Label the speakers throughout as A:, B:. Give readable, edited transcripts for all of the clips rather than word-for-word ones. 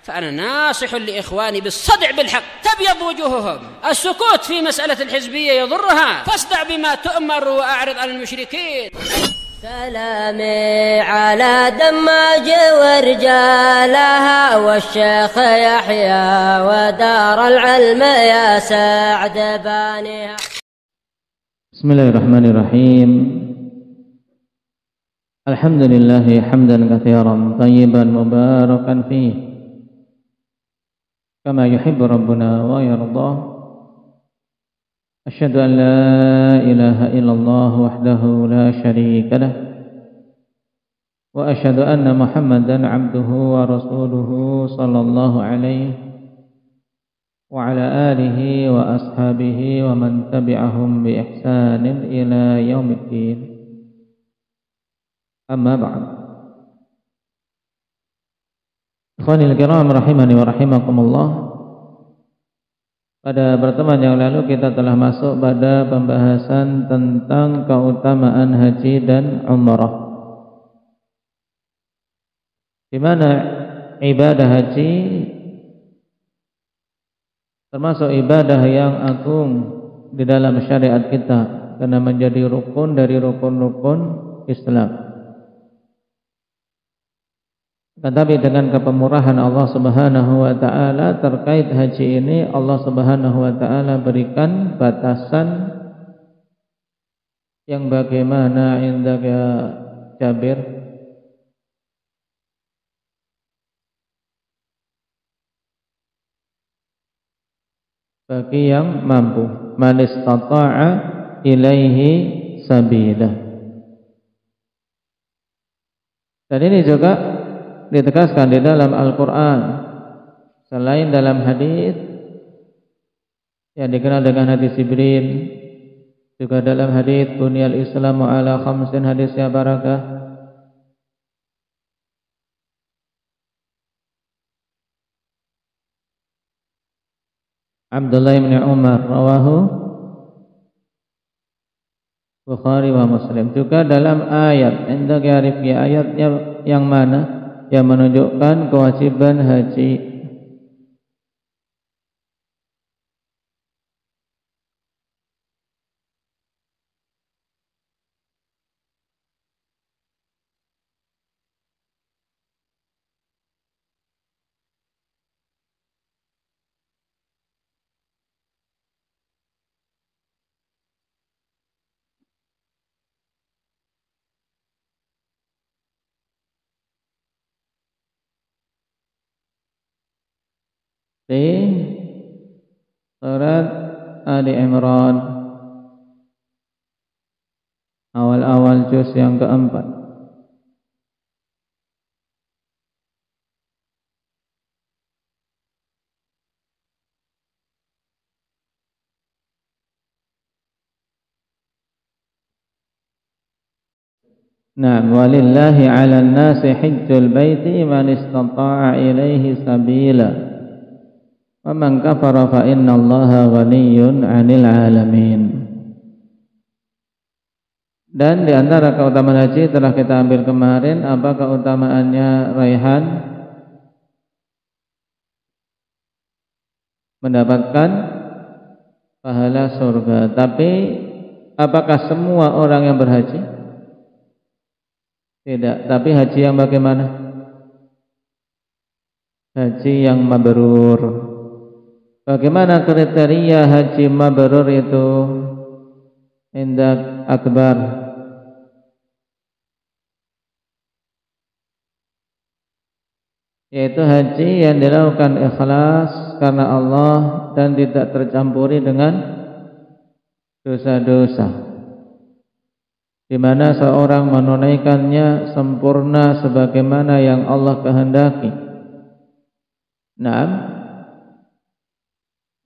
A: فأنا ناصح لإخواني بالصدع بالحق، تبيض وجوههم. السكوت في مسألة الحزبية يضرها، فاصدع بما تؤمر وأعرض عن المشركين.
B: سلامي على دماج ورجالها والشيخ يحيى ودار العلم يا سعد بانيها.
C: بسم الله الرحمن الرحيم. الحمد لله حمدا كثيرا طيبا مباركا فيه كما يحب ربنا ويرضاه. أشهد أن لا إله إلا الله وحده لا شريك له، وأشهد أن محمدا عبده ورسوله صلى الله عليه وعلى آله وأصحابه ومن تبعهم بإحسان إلى يوم الدين. أما بعد، ikhwanil kiram rahimani wa rahimakumullah. Pada pertemuan yang lalu kita telah masuk pada pembahasan tentang keutamaan haji dan umrah, di mana ibadah haji termasuk ibadah yang agung di dalam syariat kita karena menjadi rukun dari rukun-rukun Islam. Tetapi dengan kepemurahan Allah Subhanahu wa taala terkait haji ini, Allah Subhanahu wa taala berikan batasan yang bagaimana indaka Jabir, bagi yang mampu, man istata'a ilaihi sabila. Dan ini juga ditegaskan di dalam Al-Quran, selain dalam hadis yang dikenal dengan hadis Jibril, juga dalam hadis Bunyal Islamu ala khamsin, hadisnya Barakah. Abdullah bin Umar rawahu Bukhari wa Muslim. Juga dalam ayat, indah arifnya ayatnya yang mana yang menunjukkan kewajiban haji. Di surat Ali Imran awal-awal juz yang keempat. Nah, walillahi 'alan nasi hajjul baiti man istata'a ilaihi sabila. Wa man kafara fa innallaha ghaniyyun 'anil 'alamin. Dan di antara keutamaan haji telah kita ambil kemarin, apa keutamaannya Raihan? Mendapatkan pahala surga. Tapi apakah semua orang yang berhaji? Tidak. Tapi haji yang bagaimana? Haji yang mabrur. Bagaimana kriteria haji mabrur itu? Indak Akbar. Yaitu haji yang dilakukan ikhlas karena Allah dan tidak tercampuri dengan dosa-dosa, di mana seorang menunaikannya sempurna sebagaimana yang Allah kehendaki. Naam,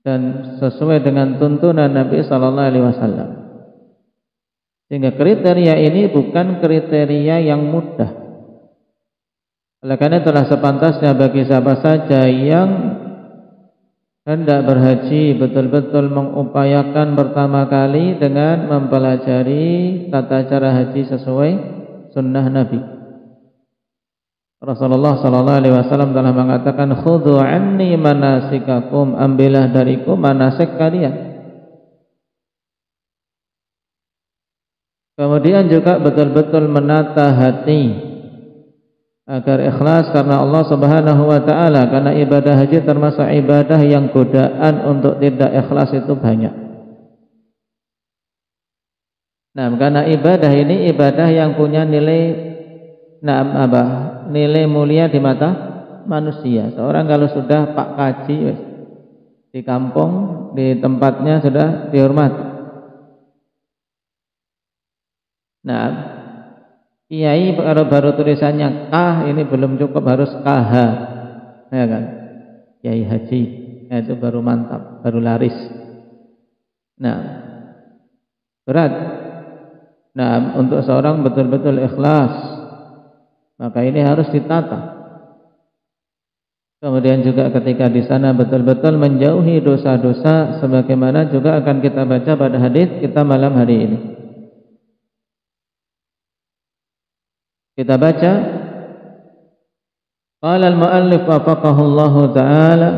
C: dan sesuai dengan tuntunan Nabi sallallahu alaihi wasallam. Sehingga kriteria ini bukan kriteria yang mudah. Oleh karena itulah sepantasnya bagi siapa saja yang hendak berhaji betul-betul mengupayakan pertama kali dengan mempelajari tata cara haji sesuai sunnah Nabi. Rasulullah sallallahu alaihi wasallam telah mengatakan, khudhu anni manasikakum, ambillah dariku manasik kalian. Kemudian juga betul-betul menata hati agar ikhlas karena Allah Subhanahu wa taala, karena ibadah haji termasuk ibadah yang godaan untuk tidak ikhlas itu banyak. Nah, karena ibadah ini ibadah yang punya nilai nilai mulia di mata manusia. Seorang kalau sudah Pak Kaji di kampung, di tempatnya sudah dihormati. Nah, kiai kalau baru tulisannya K ini belum cukup, harus KH, ya kan? Kiai haji, itu baru mantap, baru laris. Nah, berat. Nah, untuk seorang betul-betul ikhlas, maka ini harus ditata. Kemudian juga ketika di sana betul-betul menjauhi dosa-dosa, sebagaimana juga akan kita baca pada hadis kita malam hari ini. Kita baca, qala al-muallif wafaqahu Allah ta'ala,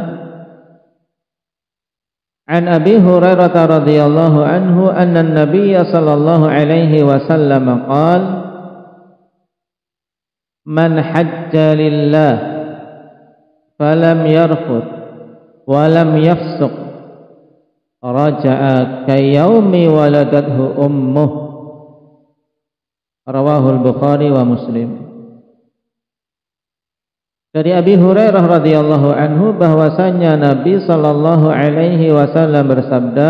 C: an Abi Hurairah radhiyallahu anhu anna an-nabiy sallallahu alaihi wasallam qala, man hajja lillah falam yarfud walam yafsuq raja'a kayaumi waladathu ummuh, rawahul Bukhari wa Muslim. Dari Abi Hurairah radhiyallahu anhu bahwasanya Nabi sallallahu alaihi wasallam bersabda,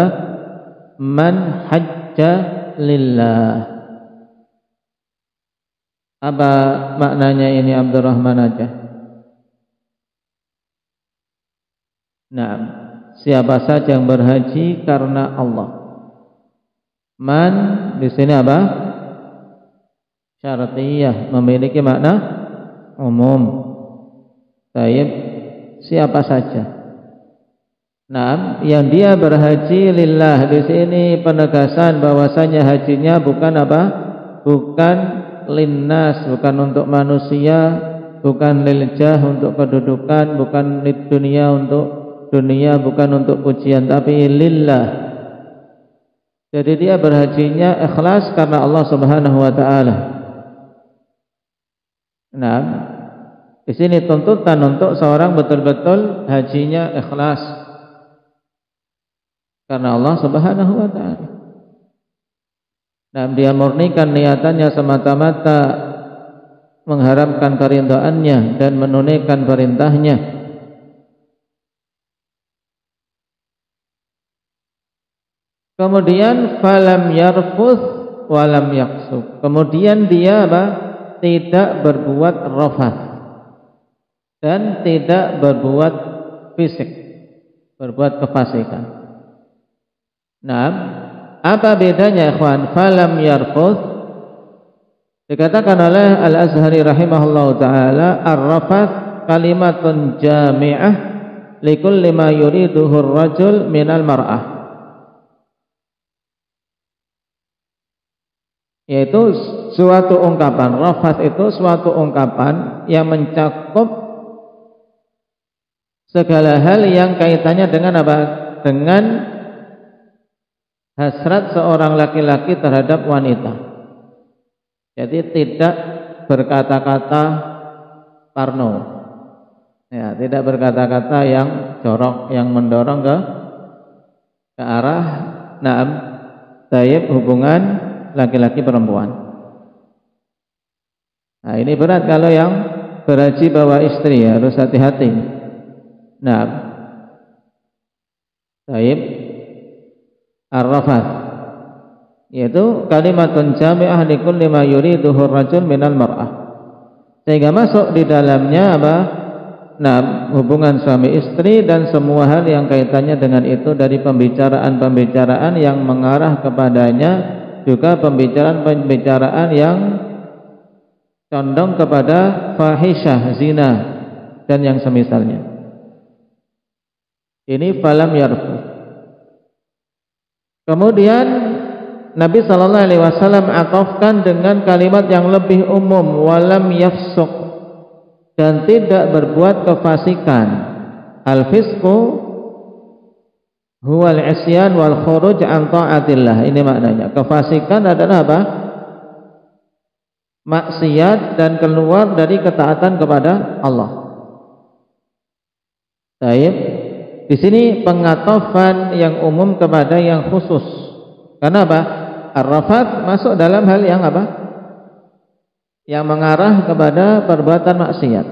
C: man hajja lillah. Apa maknanya ini Abdurrahman aja? Nah, siapa saja yang berhaji karena Allah. Man di sini apa? Syartiyah, memiliki makna umum. Baik, siapa saja. Nah, yang dia berhaji lillah, di sini penegasan bahwasanya hajinya bukan apa? Bukan linnas, bukan untuk manusia, bukan liljah untuk kedudukan, bukan lid dunia untuk dunia, bukan untuk pujian, tapi lillah. Jadi dia berhajinya ikhlas karena Allah Subhanahu wa taala. Nah, di sini tuntutan untuk seorang betul-betul hajinya ikhlas karena Allah Subhanahu wa taala. Dan dia murnikan niatannya semata-mata mengharapkan keridhaannya dan menunaikan perintahnya. Kemudian falam yarfuth walam yaqsub. Kemudian dia apa? Tidak berbuat rafath dan tidak berbuat fisik, berbuat kefasikan. Nah, apa bedanya ikhwan? Falam yarfuth dikatakan oleh Al-Azhari rahimahullahu taala, ar-rafath kalimatun jami'ah likulli ma yuriduhu ar-rajul minal mar'ah, yaitu suatu ungkapan. Rafath itu suatu ungkapan yang mencakup segala hal yang kaitannya dengan apa? Dengan hasrat seorang laki-laki terhadap wanita. Jadi tidak berkata-kata parno, ya, tidak berkata-kata yang jorok, yang mendorong ke arah naam taib hubungan laki-laki perempuan. Nah, ini berat kalau yang berhaji bawa istri, harus hati-hati. Nah, taib ar-rafath yaitu kalimatun jami'ah likulli ma yuriduhu ar-rajul minal mar'ah, sehingga masuk di dalamnya apa? Nah, hubungan suami istri dan semua hal yang kaitannya dengan itu, dari pembicaraan-pembicaraan yang mengarah kepadanya, juga pembicaraan-pembicaraan yang condong kepada fahisyah, zina dan yang semisalnya. Ini falam yarfuth. Kemudian Nabi sallallahu alaihi wasallam atofkan dengan kalimat yang lebih umum, walam yafsuq. dan tidak berbuat kefasikan. Al-fisqu huwal isyan wal khuruj an ta'atillah. Ini maknanya. Kefasikan adalah apa? Maksiat dan keluar dari ketaatan kepada Allah. Baik. Di sini pengatofan yang umum kepada yang khusus. Karena apa? Ar-rafat masuk dalam hal yang apa? Yang mengarah kepada perbuatan maksiat.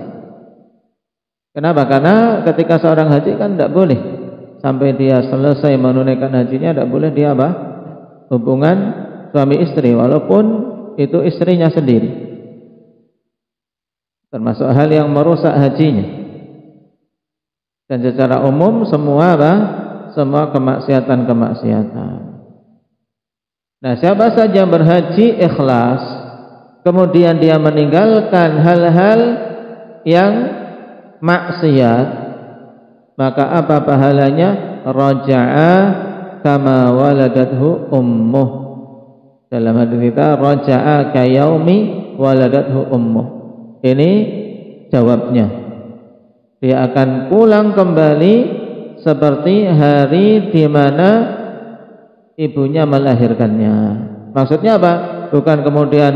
C: Kenapa? Karena ketika seorang haji kan tidak boleh sampai dia selesai menunaikan hajinya, tidak boleh dia apa? Hubungan suami istri, walaupun itu istrinya sendiri. Termasuk hal yang merusak hajinya. Dan secara umum semua apa? Semua kemaksiatan-kemaksiatan. Nah, siapa saja yang berhaji ikhlas, kemudian dia meninggalkan hal-hal yang maksiat, maka apa pahalanya? Raja'a kama waladathu ummuh. Dalam hadis kita, raja'a kayaumi waladathu ummuh. Ini jawabnya. Dia akan pulang kembali seperti hari di mana ibunya melahirkannya. Maksudnya apa? Bukan kemudian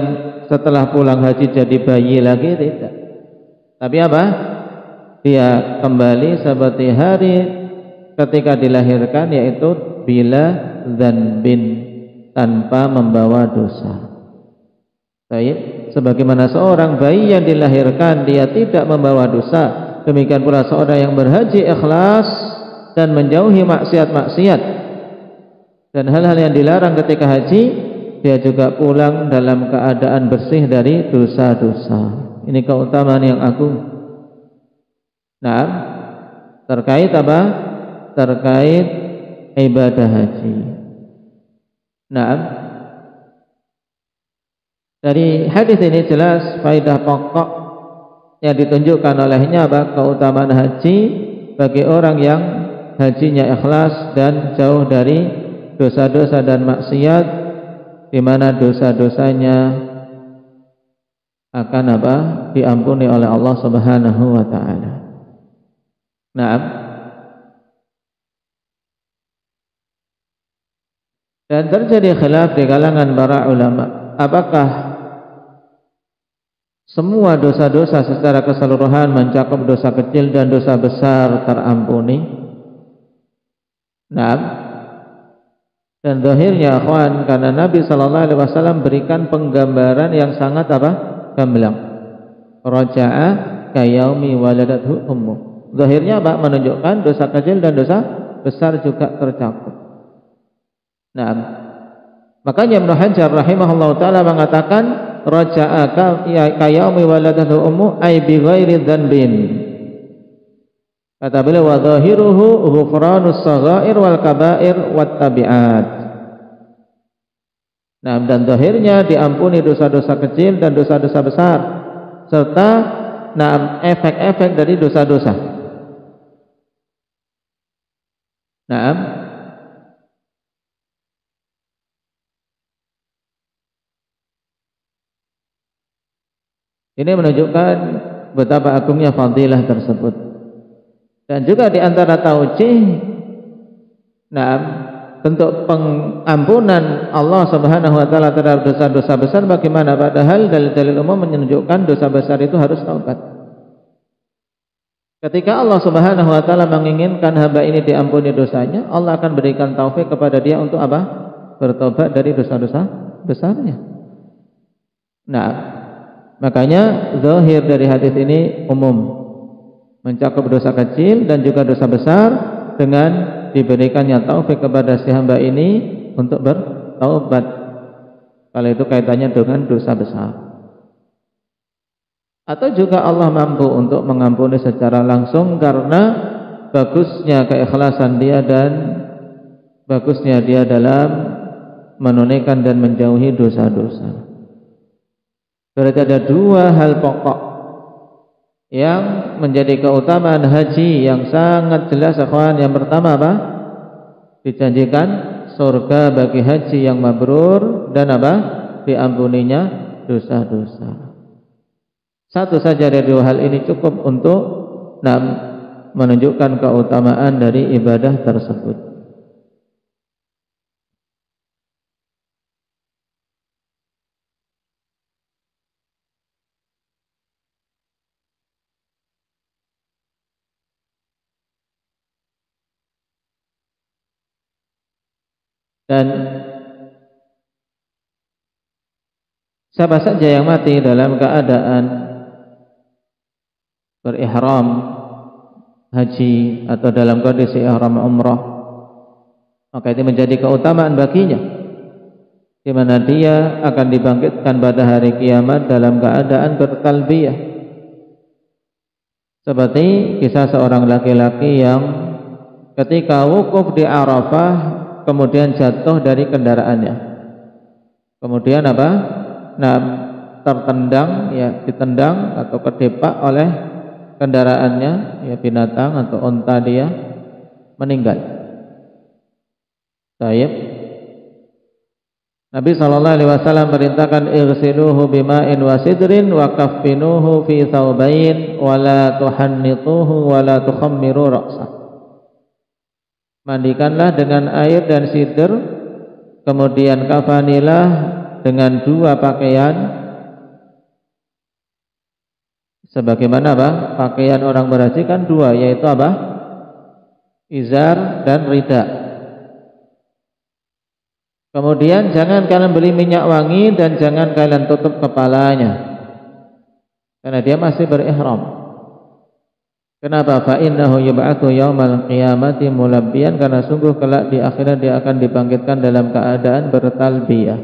C: setelah pulang haji jadi bayi lagi, tidak. Tapi apa? Dia kembali seperti hari ketika dilahirkan, yaitu bila dzanbin, tanpa membawa dosa. Baik, sebagaimana seorang bayi yang dilahirkan dia tidak membawa dosa, demikian pula seorang yang berhaji ikhlas dan menjauhi maksiat-maksiat dan hal-hal yang dilarang ketika haji, dia juga pulang dalam keadaan bersih dari dosa-dosa. Ini keutamaan yang agung. Nah, terkait apa? Terkait ibadah haji. Nah, dari hadis ini jelas faedah pokok yang ditunjukkan olehnya apa? Keutamaan haji bagi orang yang hajinya ikhlas dan jauh dari dosa-dosa dan maksiat, di mana dosa-dosanya akan apa? Diampuni oleh Allah Subhanahu wa taala. Nah, dan terjadi khilaf di kalangan para ulama, apakah semua dosa-dosa secara keseluruhan mencakup dosa kecil dan dosa besar terampuni? Nah, dan zahirnya akhwan, karena Nabi sallallahu alaihi wasallam berikan penggambaran yang sangat apa? Gamblang. Raja'a kayaumi waladathu ummu. Zahirnya apa? Menunjukkan dosa kecil dan dosa besar juga tercakup. Nah, makanya Ibnu Hajar rahimahullahu taala mengatakan raja'a kayaumi waladathu ummu ay bi ghairi dzanbin. Kata beliau, wa zahiruhu ghufranus saghair wal kaba'ir wat tabi'at. Nah, dan zahirnya diampuni dosa-dosa kecil dan dosa-dosa besar serta efek-efek dari dosa-dosa. Nah, ini menunjukkan betapa agungnya fadilah tersebut. Dan juga di antara taujih, bentuk pengampunan Allah Subhanahu wa taala terhadap dosa-dosa besar bagaimana, padahal dalil-dalil umum menunjukkan dosa besar itu harus taubat. Ketika Allah Subhanahu wa taala menginginkan hamba ini diampuni dosanya, Allah akan berikan taufik kepada dia untuk apa? Bertobat dari dosa-dosa besarnya. Nah, makanya zahir dari hadis ini umum, mencakup dosa kecil dan juga dosa besar dengan diberikannya taufik kepada si hamba ini untuk bertaubat kalau itu kaitannya dengan dosa besar. Atau juga Allah mampu untuk mengampuni secara langsung karena bagusnya keikhlasan dia dan bagusnya dia dalam menunaikan dan menjauhi dosa-dosa. Berarti ada dua hal pokok yang menjadi keutamaan haji yang sangat jelas, akhwan. Yang pertama apa? Dijanjikan surga bagi haji yang mabrur dan apa? Diampuninya dosa-dosa. Satu saja dari dua hal ini cukup untuk menunjukkan keutamaan dari ibadah tersebut. Dan siapa saja yang mati dalam keadaan berihram haji atau dalam kondisi ihram umrah, maka itu menjadi keutamaan baginya, di mana dia akan dibangkitkan pada hari kiamat dalam keadaan bertalbiyah, seperti kisah seorang laki-laki yang ketika wukuf di Arafah kemudian jatuh dari kendaraannya, kemudian tertendang, ditendang atau kedepak oleh kendaraannya, binatang atau unta, dia meninggal. Taib. Nabi SAW merintahkan irsiluhu bima'in wa sidrin wa kaffinuhu fi thawbain wa la tuhannituhu wa la tukhammiru ra'sah. Mandikanlah dengan air dan sidr, kemudian kafanilah dengan dua pakaian, sebagaimana pakaian orang berhaji kan dua, yaitu izar dan rida. Kemudian jangan kalian beli minyak wangi dan jangan kalian tutup kepalanya, karena dia masih berihram. Kenapa? Fa innahu yub'atsu yaumal qiyamati mulabbiyan, karena sungguh kelak di akhirat dia akan dibangkitkan dalam keadaan bertalbiyah.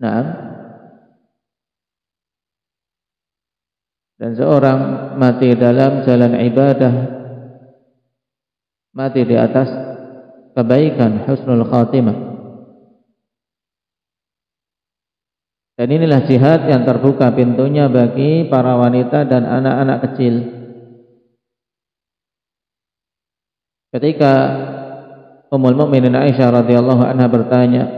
C: Nah, dan seorang mati dalam jalan ibadah, mati di atas kebaikan, husnul khatimah. Dan inilah jihad yang terbuka pintunya bagi para wanita dan anak-anak kecil. Ketika Ummul Mukminin Aisyah radhiyallahu anha bertanya,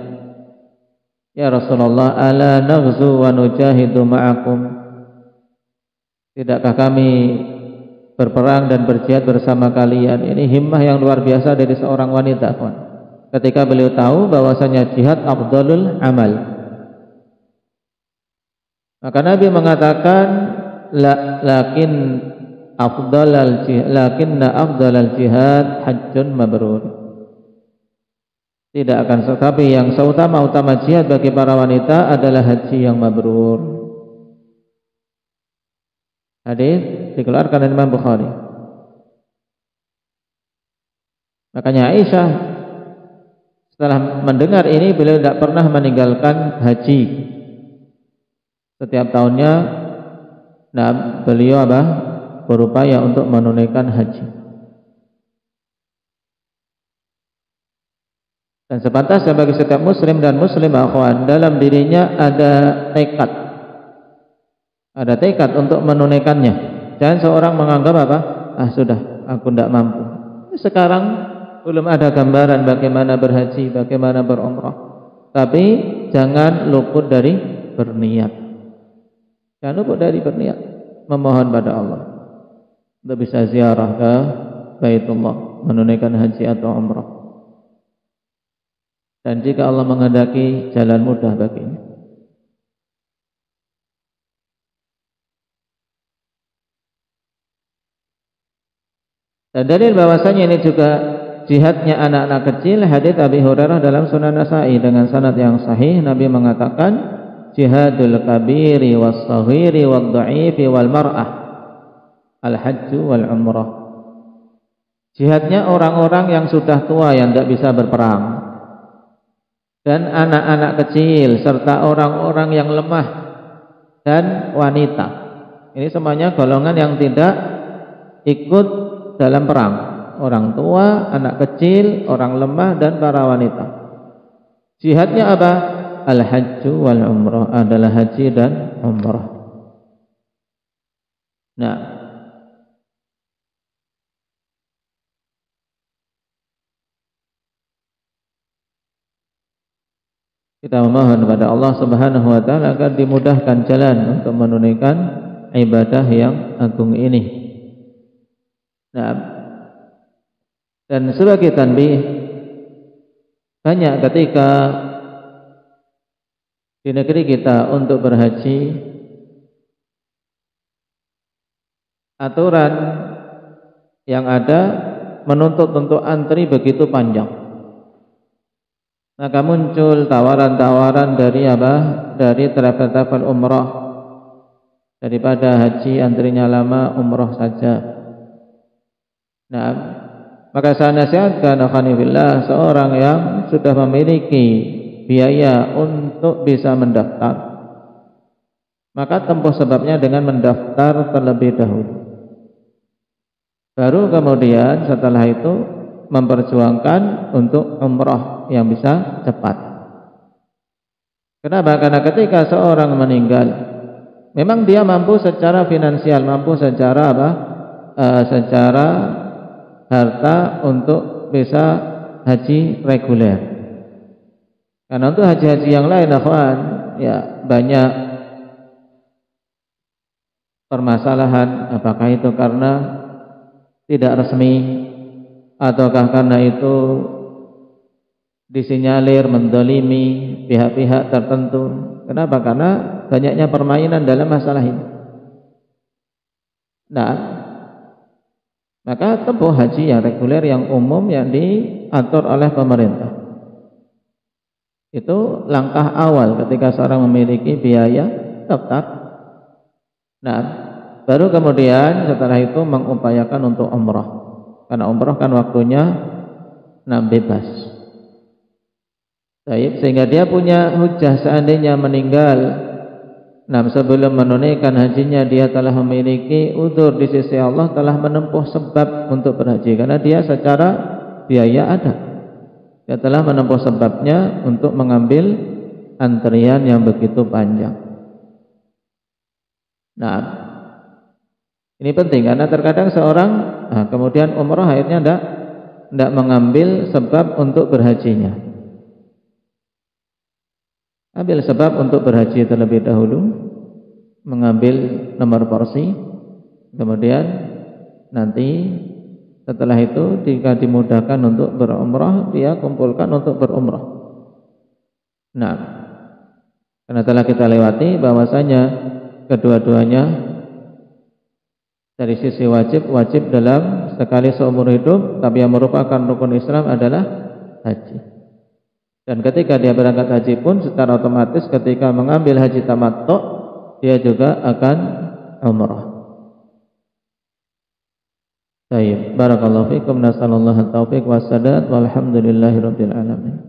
C: "Ya Rasulullah, ala naghzu wa nujahidu ma'akum?" Tidakkah kami berperang dan berjihad bersama kalian? Ini himmah yang luar biasa dari seorang wanita. Ketika beliau tahu bahwasanya jihad afdalul amal, maka Nabi mengatakan lakinna afdalal jihad hajjun mabrur. Tidak akan tetapi yang seutama-utama jihad bagi para wanita adalah haji yang mabrur. Hadis dikeluarkan oleh Imam Bukhari. Makanya Aisyah setelah mendengar ini, beliau tidak pernah meninggalkan haji. Setiap tahunnya beliau berupaya untuk menunaikan haji. Dan sepantasnya bagi setiap muslim dan muslimah akhwan, dalam dirinya ada tekad untuk menunaikannya. Jangan seorang menganggap sudah aku tidak mampu. Sekarang belum ada gambaran bagaimana berhaji, bagaimana berumrah. Tapi jangan luput dari berniat. Jangan lupa dari berniat memohon pada Allah untuk bisa ziarah ke Baitullah, menunaikan haji atau umrah. Dan jika Allah menghendaki, jalan mudah baginya. Dan dalil bahwasanya ini juga jihadnya anak-anak kecil, hadits Abi Hurairah dalam Sunan Nasa'i dengan sanad yang sahih. Nabi mengatakan, jihadul kabiri was saghiri wad dha'ifi wal mar'ah al-hajju wal umrah. Jihadnya orang-orang yang sudah tua yang tidak bisa berperang, dan anak-anak kecil serta orang-orang yang lemah dan wanita. Ini semuanya golongan yang tidak ikut dalam perang. Orang tua, anak kecil, orang lemah dan para wanita. Jihadnya apa? Al-hajju wal umrah, adalah haji dan umrah. Nah, kita memohon kepada Allah Subhanahu wa taala agar dimudahkan jalan untuk menunaikan ibadah yang agung ini. Nah, dan sebagai tanbih, banyak ketika di negeri kita untuk berhaji, aturan yang ada menuntut untuk antri begitu panjang. Maka muncul tawaran-tawaran dari Dari travel umrah, daripada haji antrinya lama, umrah saja. Nah, maka saya nasihatkan akhwanillah, seorang yang sudah memiliki biaya untuk bisa mendaftar, maka tempuh sebabnya dengan mendaftar terlebih dahulu. Baru kemudian setelah itu memperjuangkan untuk umrah yang bisa cepat. Kenapa? Karena ketika seorang meninggal, memang dia mampu secara finansial, mampu secara secara harta untuk bisa haji reguler. Karena untuk haji-haji yang lain, akhwan, ya banyak permasalahan. Apakah itu karena tidak resmi, ataukah karena itu disinyalir mendolimi pihak-pihak tertentu. Kenapa? Karena banyaknya permainan dalam masalah ini. Nah, maka tempuh haji yang reguler, yang umum, yang diatur oleh pemerintah. Itu langkah awal ketika seorang memiliki biaya daftar. Nah, baru kemudian setelah itu mengupayakan untuk umrah. Karena umrah kan waktunya bebas. Sehingga dia punya hujah seandainya meninggal sebelum menunaikan hajinya, dia telah memiliki udzur di sisi Allah, telah menempuh sebab untuk berhaji. Karena dia secara biaya ada, dia telah menempuh sebabnya untuk mengambil antrian yang begitu panjang. Nah, ini penting karena terkadang seorang kemudian umrah akhirnya tidak mengambil sebab untuk berhajinya. Ambil sebab untuk berhaji terlebih dahulu, mengambil nomor porsi, kemudian nanti setelah itu jika dimudahkan untuk berumrah, dia kumpulkan untuk berumrah. Nah, karena telah kita lewati bahwasanya kedua-duanya dari sisi wajib dalam sekali seumur hidup, tapi yang merupakan rukun Islam adalah haji. Dan ketika dia berangkat haji pun secara otomatis ketika mengambil haji tamattu, dia juga akan umrah. Baik, barakallahu fikum, nasallallahu at-taufiq was sadad, walhamdulillahirabbil alamin.